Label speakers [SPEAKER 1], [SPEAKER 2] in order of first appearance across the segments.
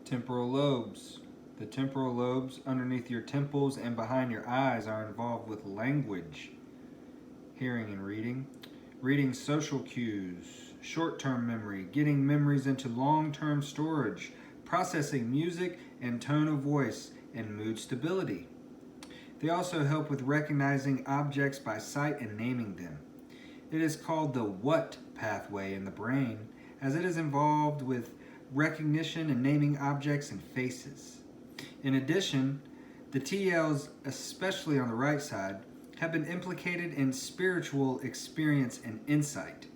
[SPEAKER 1] Temporal lobes. The temporal lobes underneath your temples and behind your eyes are involved with language, hearing and reading social cues, short-term memory, getting memories into long-term storage, processing music and tone of voice, and mood stability. They also help with recognizing objects by sight and naming them. It is called the what pathway in the brain, as it is involved with recognition and naming objects and faces. In addition, the TLs, especially on the right side, have been implicated in spiritual experience and insight.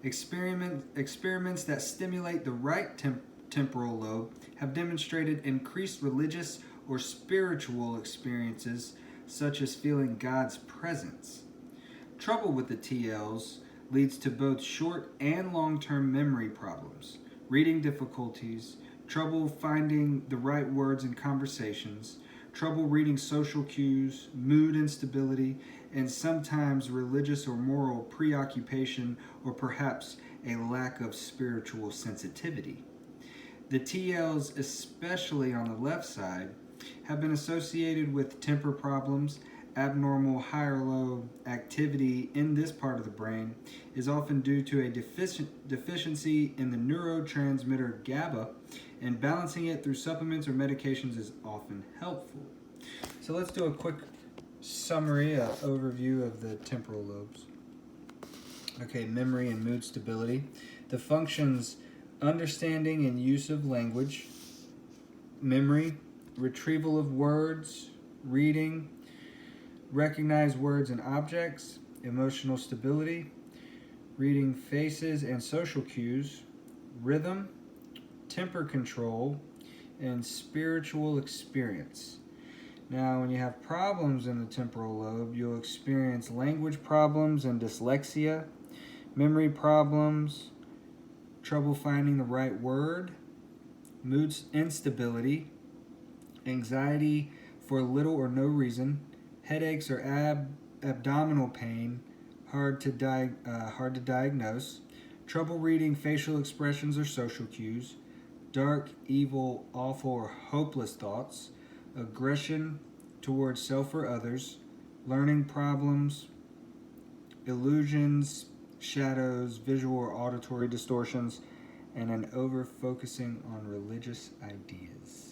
[SPEAKER 1] Experiments that stimulate the right temporal lobe have demonstrated increased religious or spiritual experiences, such as feeling God's presence. Trouble with the TLs leads to both short and long-term memory problems, reading difficulties, trouble finding the right words in conversations, trouble reading social cues, mood instability, and sometimes religious or moral preoccupation, or perhaps a lack of spiritual sensitivity. The TLs, especially on the left side, have been associated with temper problems. Abnormal higher lobe activity in this part of the brain is often due to a deficiency in the neurotransmitter GABA, and balancing it through supplements or medications is often helpful. So let's do a quick summary, overview of the temporal lobes. Okay, memory and mood stability. The functions: understanding and use of language, memory, retrieval of words, reading, recognize words and objects, emotional stability, reading faces and social cues, rhythm, temper control, and spiritual experience. Now, when you have problems in the temporal lobe, you'll experience language problems and dyslexia, memory problems, trouble finding the right word, mood instability, anxiety for little or no reason, headaches or abdominal pain, hard to diagnose, trouble reading facial expressions or social cues, dark, evil, awful, or hopeless thoughts, aggression towards self or others, learning problems, illusions, shadows, visual or auditory distortions, and an over-focusing on religious ideas.